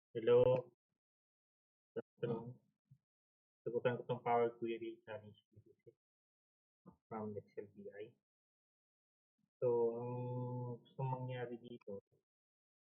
Hello, good afternoon. Sagutan ko tong Power Query Challenge PPC from Excel BI. So, ang gustong mangyari dito,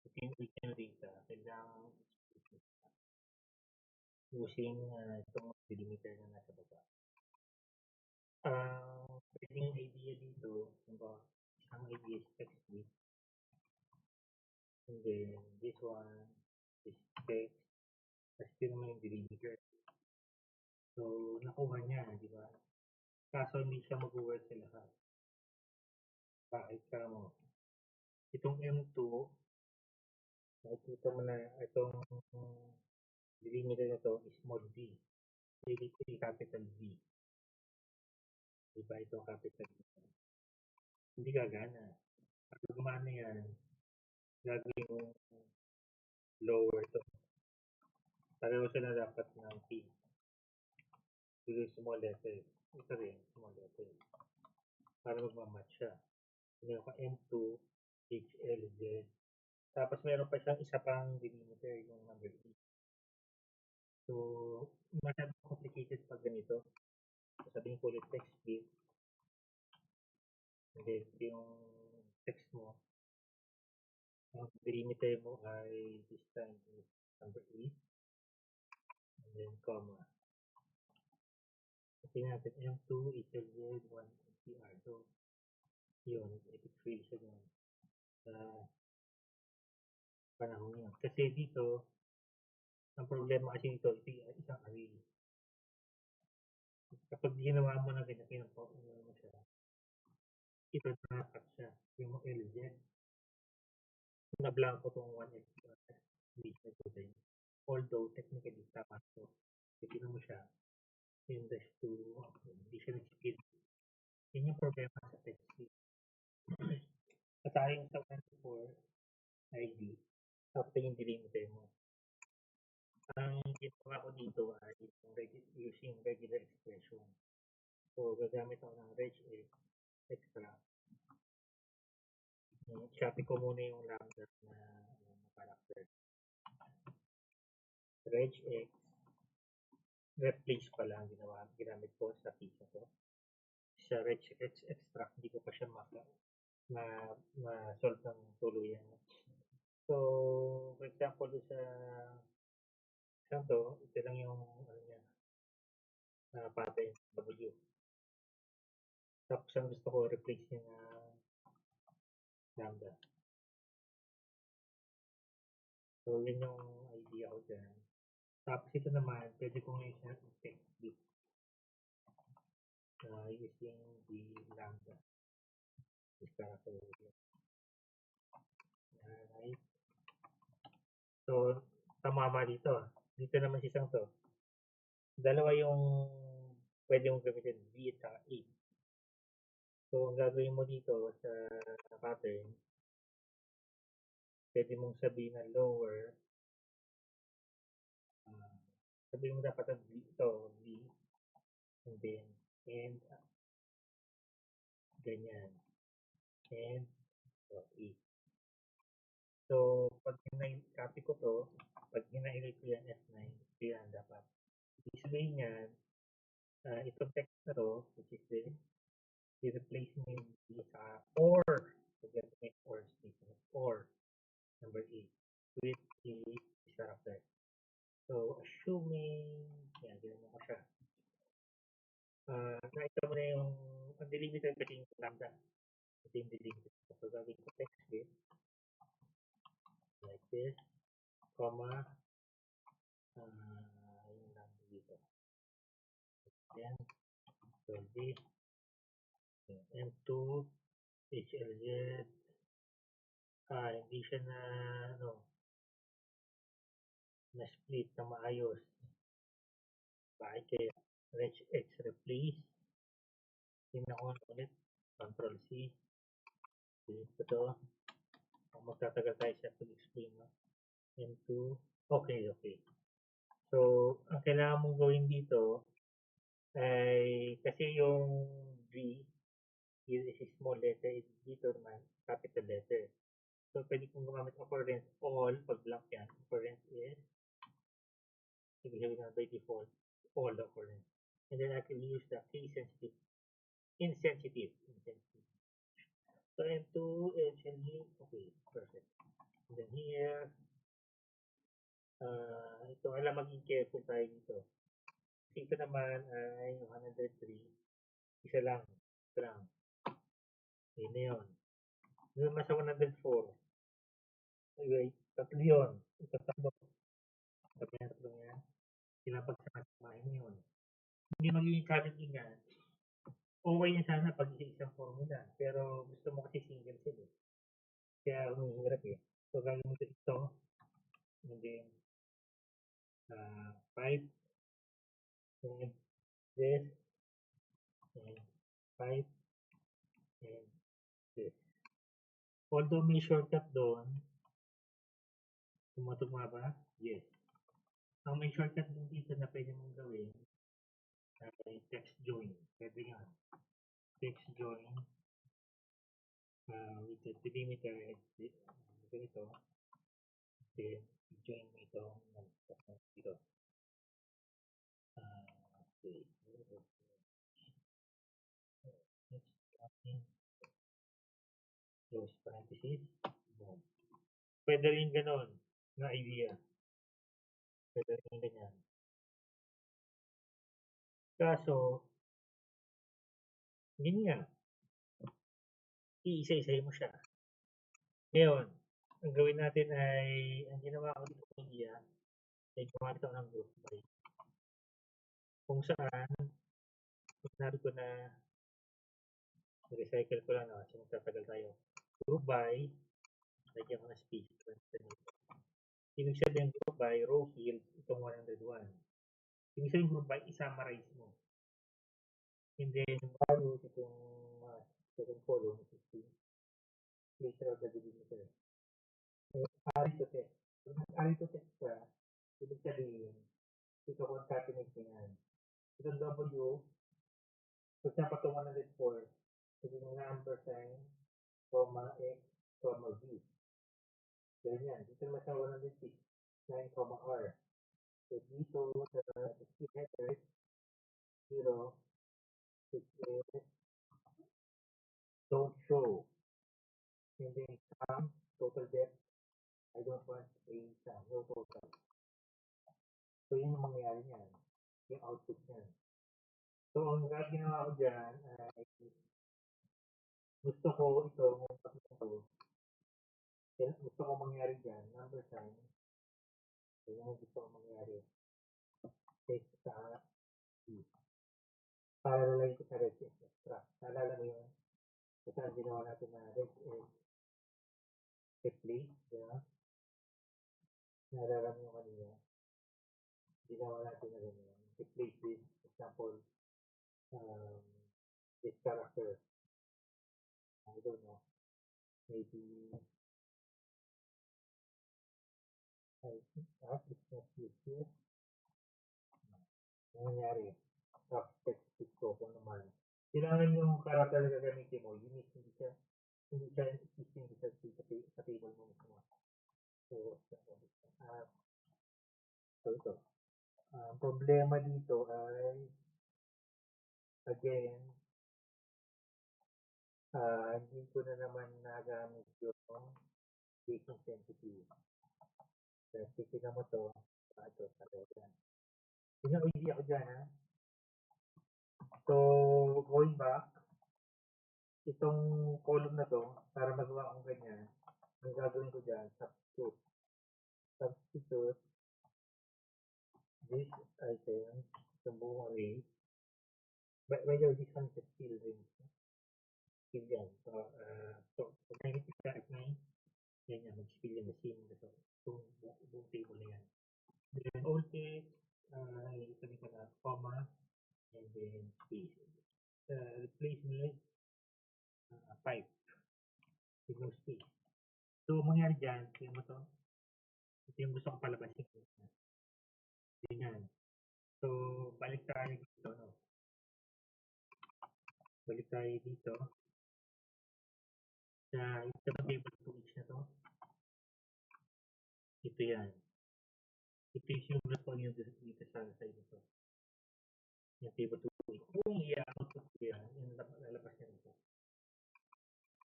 ito yung original data, kailangan using itong delimiter na nasa baba. Pwedeng idea dito, isang idea is text width, and then this one is text, tapos ito naman yung delimiter. So, nakuha niya, di ba? Kaso hindi siya mag-work sa lahat. Bakit ka mo? Itong M2, nakikita mo na itong delimiter na to is small v. Dito yung capital V. Diba ito capital V? Hindi gagana. Pag gumana yan, gagawin mo lower to. Pareho sila dapat ng P. Ito yung small letter. Ito rin, small letter. Para magmamatch siya. Meron ka M2, HLZ. Tapos meron pa siyang isa pang delimiter, yung number E. So, masyadong complicated pag ganito. So, sabihin ko ulit text field. And then, yung text mo, ang delimiter mo ay this time is number 8 and then comma. Kasi natin M2 equals Z1 CR. So, yun, epic fail siya dun sa panahon yun. Kasi dito, ang problema kasi dito, ito yung isang array. Kapag ginawa mo na ganyan po, mo siya, ito na-cut siya. Yung LZ, na-blanco tong 1X, hindi siya ito din. Although, technically, tama ito. Kasi mo siya, yung dash to, hindi siya nag-split. Yun yung problema sa text. Asahin sa 1 ID, after yung delimiter mo. Ang ginawa ko dito ay using regular expression. So, gagamit ako ng regex extra. Copy ko muna yung lambda na character. Regex replace pala ang ginamit ko sa piece na to. Sa regex extract, hindi ko pa siya ma-solve ng tuluyan. So, for example, sa to, ito lang yung niya, pattern W. Tapos ang gusto ko replace niya na lambda. So, yun yung idea ko dyan. Tapos ito naman, pwede kong i-set yung text bit using the lambda. This character here. Right. So, tamama dito. Dito naman si isang to. Dalawa yung pwede mong gamitin, B at saka A. So, ang gagawin mo dito sa pattern, pwede mong sabihin na lower. Sabihin mo dapat ang B ito, B, and then, and, ganyan. And, A. So, pag copy ko to, pag hinailay ko yan F9, ito yan dapat. Ibig sabihin niyan, itong text na to, which is this, i-replace mo yung sa or, so get make or statement, or, number 8, with a character. So, assuming, yan, ginawa ko siya. Nakita mo na yung, ang delimiter kasi yung lambda. Ito yung delimiter. So, gagawin ko text with, like this, comma, yung lambda dito. Then, so this, M2, HLZ, hindi siya na, na split na maayos. Bakit kaya? Regex replace. Tingnan ko ulit. Control C. Delete ko to. Magtatagal tayo sa pag-explain. No? M2. Okay. So, ang kailangan mong gawin dito ay kasi yung V is small letter, dito naman capital letter. So, pwede kong gumamit occurrence all pag blank yan. Occurrence is, ibig sabihin na by default, all occurrence. And then I can use the case-sensitive, insensitive. So, M2, HLG, okay, perfect. And then here, ito, alam, maging careful tayo dito. Kasi ito naman ay 103. Isa lang. Ito lang. Yun na yun. Yun naman sa 104. Wait, tatlo yun. Ito tatlo. Sabi na tatlo yan. Kailangan pagsama-samahin yun. Hindi magiging challenging nga. Okay yan sana pag isa-isang formula. Pero gusto mo kasi single cell eh. Kaya humihirap eh. So, gagawin mo ito. And then, 5. And this. And 5. And this. Although may shortcut doon, tumatugma ba? Yes. Ang may shortcut din dito na pwede mong gawin ay text join. Pwede nga. Text join with the delimiter ganito. Then, join mo ito dito. Okay. Close parenthesis. Boom. Pwede rin ganon na idea. Pwede rin ganyan. Kaso, yun nga. Iisa-isahin mo siya. Ngayon, ang gawin natin ay, ang ginawa ko dito ng idea, ay gumamit ako ng group by. Kung saan, sinabi ko na, recycle ko lang, kasi magtatagal tayo. Group by, lagyan ko na space. Ibig sabihin group by, row field, itong 101. Ibig sabihin group by, i-summarize mo. And then, values itong second column, 15. Later of the delimiter. Array to text. Kung array to text ka, ibig sabihin, ito concatenate mo yan. Itong W, for example, itong 104, itong number sign, comma, X, comma, V. Ganyan. Dito naman sa 106, 9, comma, R. So, dito, sa key header, 0, 6, don't show. And then, sum, total depth, I don't want a sum, no total. So, yun yung mangyayari niyan. Yung output niyan. So, ang ginawa ko dyan ay gusto ko ito, gusto ko mangyari dyan, number sign. So, yung gusto ko mangyari. Take sa para lalagay ko sa red extra. Naalala mo yun? Kasi ang ginawa natin na red replace, diba? Naalala mo yung kanina. Ginawa natin na ganyan. Replace this, for example, this character. I don't know. Maybe it's not used here. Ang nangyari, text ko kung naman. Kailangan yung character na gagamitin mo, unique, hindi siya existing sa table mo mismo. So, ito. Ang problema dito ay, again, hindi ko na naman nagamit yung case sensitive. Kasi tingnan mo to, ito, yan. Yun yung idea ko dyan, ha? So, going back, itong column na to, para magawa akong ganyan, ang gagawin ko dyan, substitute this item, itong buong array. By the way, this one is a field ring. Field yan. So, pag nakikita ka at 9, yan yan, mag-spill yan, machine. So, itong table na yan. Then, all text, sabi ko na, comma, and then space. Replace with pipe. With no space. So, mangyari dyan, kaya mo to, ito yung gusto kong palabasin. Ganyan. So, balik tayo dito, no? Balik tayo dito. Sa table 2H na to. Ito yan. Ito yung sinulat ko yung dito sa side ito. Yung table 2. Kung i-output ko yan, yung lalabas niya ito.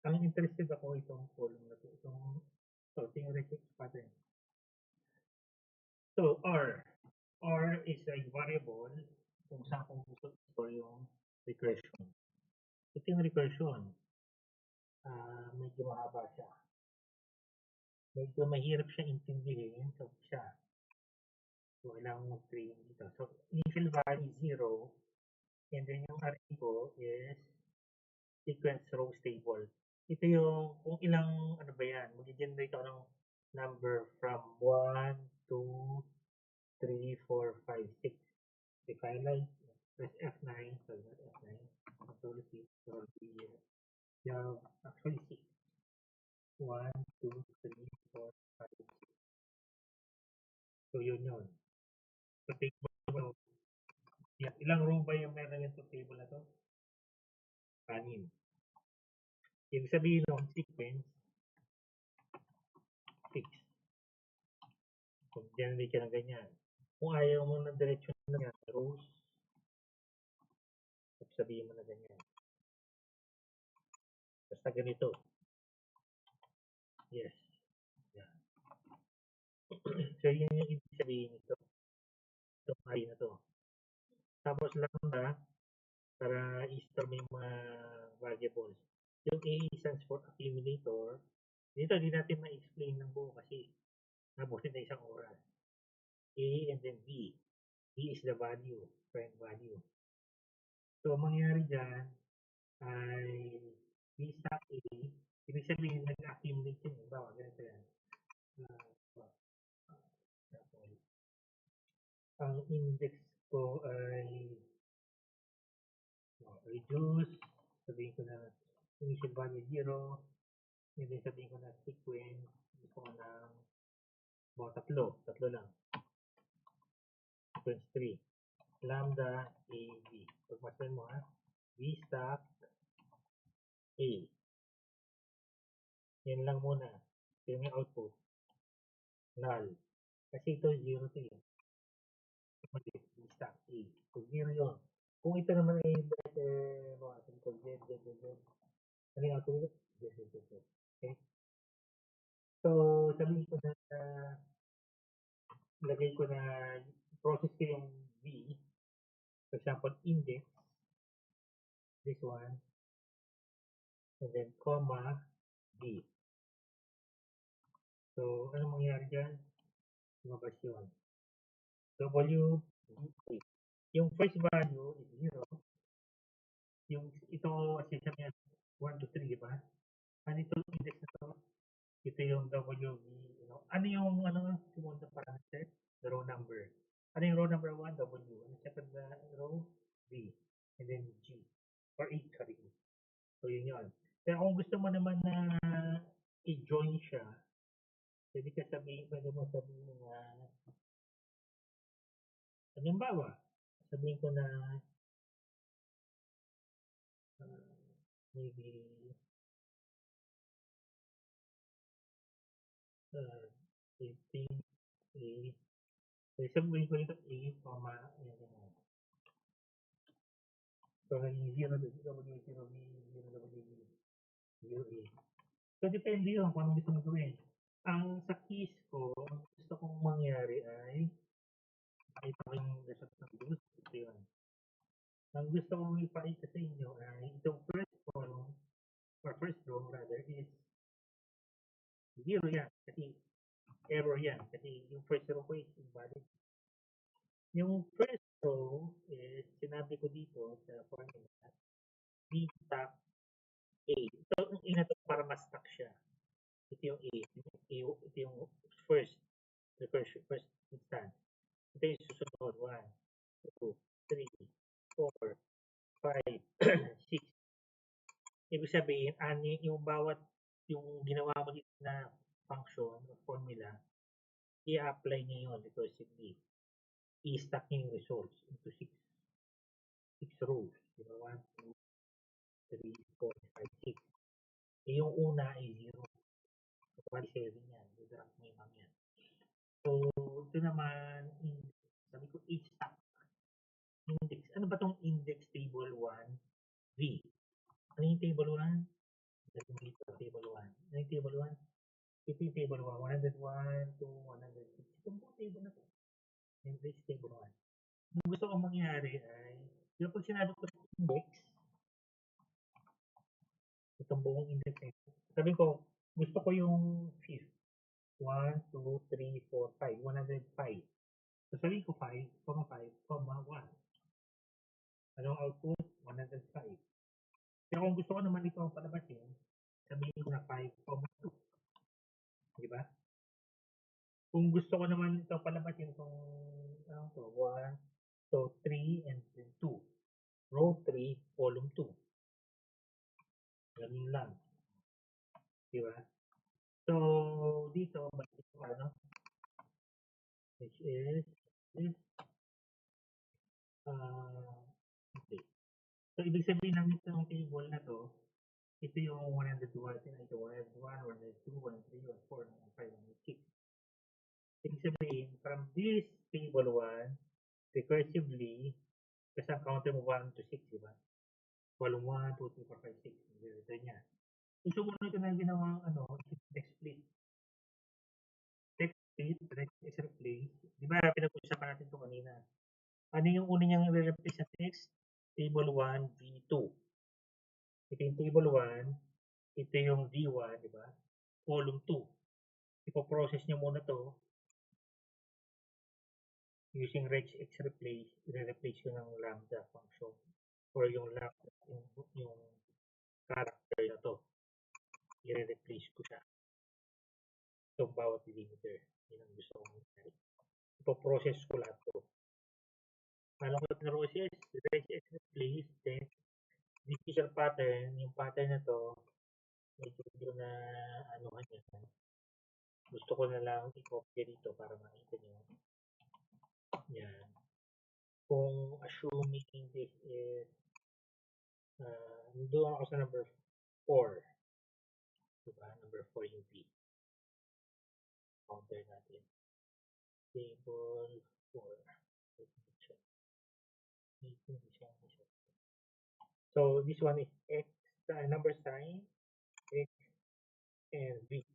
Ang interested ako itong column na ito. So, ito yung regex pattern. So, R. R is a variable kung saan kung gusto store yung recursion. Ito yung recursion. Medyo mahaba siya. Medyo mahirap siya intindihin. So, siya. So, kailangan mag-train dito. So, initial value is 0. And then yung array ko is sequence rows table. Ito yung kung ilang ano ba yan. Mag-generate ako ng number from 1, 2, 3, 4, 5, 6. If I like, press F9. So, not F9. Control C. Control V. You have actually 6. 1, 2, 3, 4, 5, 6. So, yun yun. So, table. Yeah. Ilang row ba yung meron yung table na to? 6. Ibig sabihin ng sequence, 6. Kung generate ka ng ganyan. Kung ayaw mo ng diretsyon na yan, rows, sabihin mo na ganyan. Basta ganito. Yes. Yeah. So, yun yung ibig sabihin nito. Itong array na to. Tapos lang na, para i-store mo yung mga variables. Yung A stands for accumulator. Dito, di natin ma-explain ng buo kasi nabutin na isang oras. A and then B. B is the value, prime value. So, mangyari dyan ay B stack A. Ibig sabihin, nag-accumulate yun. Bawa, ganito yan. Ang index ko ay reduce. Sabihin ko na initial value 0. And then sabihin ko na sequence. Gusto ko ng mga tatlo. Tatlo lang. Sequence 3. Lambda A, B. Pagmasan mo ha. B stack A. Yan lang muna. Yan yung output. Null. Kasi ito 0 to yun. B stack A. So 0 yun. Kung ito naman ay mga sabi ko, Z. Ano yung output? Z. Okay? So, sabihin ko na lagay ko na process ko yung V. For example, index. This one. And then, comma, D. So, ano mangyari dyan? Lumabas yun. W, D. Yung first value is 0. Yung ito, association niya, 1, 2, 3, di ba? Ano itong index na to? Ito yung WV. Ano yung sumunod na parameter? The row number. Ano yung row number 1? W. Ano second row? V. And then G. Or H, sorry. So, yun yun. Pero kung gusto mo naman na i-join siya, pwede mo sabihin na, halimbawa, sabihin ko na, maybe, 18, A, so sabihin ko ito A, comma, ayan. So, naging 0 to 0, 0, B, 0, W, 0, A. So, depende yun kung anong gusto mo gawin. Ang sa keys ko, gusto kong mangyari ay makita ko yung result ng boost. Ito yun. Ang gusto kong ipakita sa inyo ay itong first column, or first row rather, is 0 yan. Kasi error yan. Kasi yung first row ko is invalid. Yung first row is, sinabi ko dito sa formula, B stack A. So, ang ina to para ma-stack siya. Ito yung A. Ito yung first instance. Ito yung susunod. 1, 2, 3, 4, 5, 6. Ibig sabihin, yung bawat yung ginawa mo dito na function o formula, i-apply niya yun recursively. I-stack niya yung results into 6 rows. Diba? 1, 2, 3, 4, 5, 6. Yung una ay 0. So, 7 yan. Didraft mo yung mga yan. ito naman, index. Sabi ko, H-stock. Index. Ano ba tong index table 1? V. Ano yung table 1? Dito, table 1. Ano yung table 1? Ito yung table 1. 101 to 106. Itong buong table na to. Index table 1. Ang gusto kong mangyari ay, yung pag sinabi ko index, itong buong index na ito, sabi ko, gusto ko yung fifth. 1, 2, 3, 4, 5. 105. So, sabihin ko 5, 5, 1. Anong output? 105. Pero kung gusto ko naman ito ang palabasin, sabihin ko na 5, 2. Di ba? Kung gusto ko naman ito palabasin itong, anong to? 1, 2, 3, and then 2. Row 3, column 2. Ganun lang. Di ba? So, dito, bakit ito ano? Which is, this, okay. So, ibig sabihin ng itong table na to, ito yung 101, ito 101, 102, 103, 104, 105, 106. Ibig sabihin, from this table 1, recursively, kasi ang counter mo 1 to 6, di ba? Column 1, 2, 3, 4, 5, 6. Return niya. So, sumunod ko na yung ginawang text split. Text split, text replace. Di ba, pinag-usapan natin ito kanina. Ano yung una niyang re-replace sa text? Table 1, V2. Ito yung table 1. Ito yung V1, di ba? Column 2. Ipo-process niyo muna to using regex replace. I-replace ko ng lambda function or yung lambda, yung character na to. I-replace ko siya. Itong bawat delimiter. Yun ang gusto kong mangyari. Ipo-process ko lahat to. Paano ko i-process? Regex replace, then this is your pattern. Yung pattern na to, medyo na anuhan yan. Gusto ko na lang i-copy dito para makita nyo. Yan. Kung assuming this is doon ako sa number 4. Diba? Number 4 yung V. Counter natin. Table 4. So, this one is X, number sign, X, and V.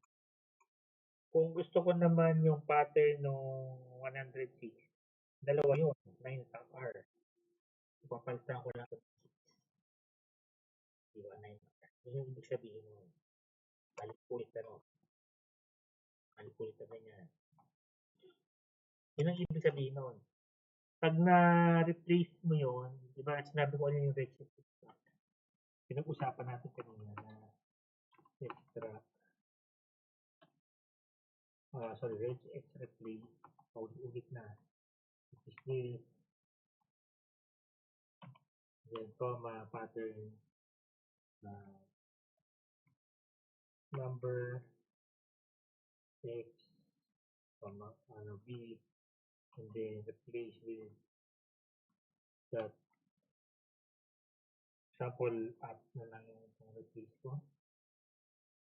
Kung gusto ko naman yung pattern ng 106, dalawa yun, 9 top R. Ipapalitan ko lang 6. Diba, 9 R. Yun yung ibig sabihin nun. Balik-ulit na no. Balik-ulit na ganyan. Yun ang ibig sabihin nun. Pag na-replace mo yun, di ba, sinabi ko ano yung regex. Pinag-usapan natin kanina na extract. Regex replace. Ulit na. Which is this. Then, comma, pattern. Number X, comma, V, and then replace with that sample app na lang yung replace ko.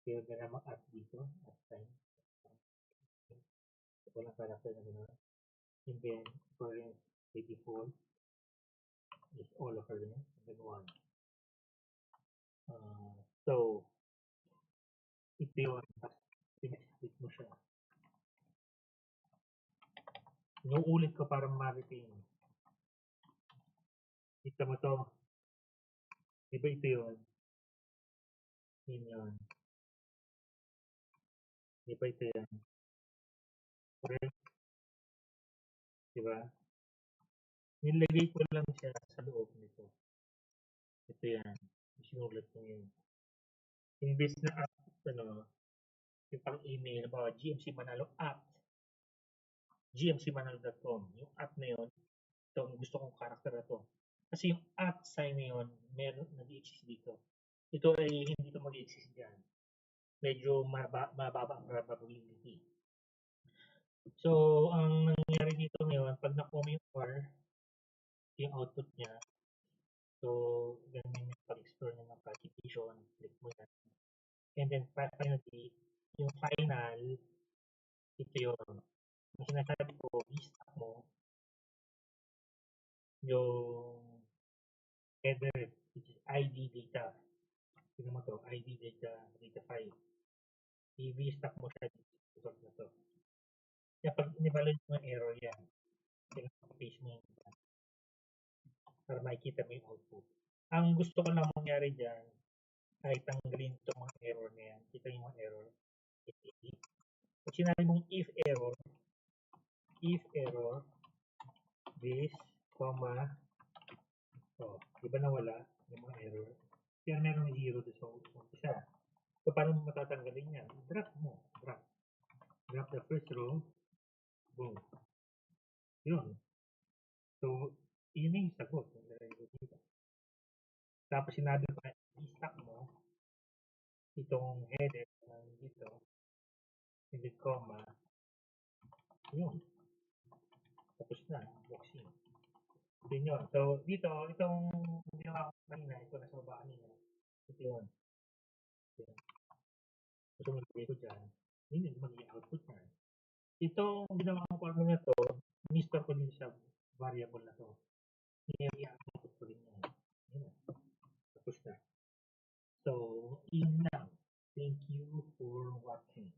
Kaya na naman app dito, app time. Walang character na gano'n. And then, occurrence by default is all occurrence, and then 1. So, ito yun. Pinag-split mo siya. Inuulit ko para ma-retain. Kita mo to. Diba ito yun? Yun yun. Diba ito yan? Correct? Diba? Nilagay ko lang siya sa loob nito. Ito yan. Sinulat ko yun. Imbes na app, yung pang-email, GMC Manalo app, gmcmanalo.com. Yung app na yun, ito ang gusto kong character na to. Kasi yung at sign na yun, meron nag-exist dito. Ito ay hindi ito mag-exist dyan. Medyo mababa ang probability. So, ang nangyayari dito ngayon, pag na-comma yung R, yung output niya, so, ganyan yung pag-explore niya ng classification, click mo yan. And then, finally, yung final, ito yun. Ang sinasabi ko, i-stop mo yung header, which is ID data. Tingnan mo to, ID data file. I-stop mo siya dito sa result na to. Kaya pag in-evaluate mo yung error yan, paste mo yan para makikita mo yung output. Ang gusto ko lang mangyari dyan ay tanggalin itong mga error na yan. Kita yung mga error. Pag sinabi mong if error, this, comma, di ba nawala yung mga error? Kaya meron 0 doon sa umpisa. So, paano mo matatanggalin yan? Drop mo. Drop the first row. Boom. Yun. So, yun yung sagot. Tapos sinabi ko, i-stop mo itong header dito, hindi comma, yun. Tapos na, boxing. Yun yun. So, dito, itong ginawa ko kanina, ito nasa baba kanina. Ito yun. So, maglagay ko dyan. Yun yung magiging output niya. Itong ginawa ko formula na to, in-store ko din sa variable na to. Yun yung output ko din yan. Yun. Tapos na. So, yun lang. Thank you for watching.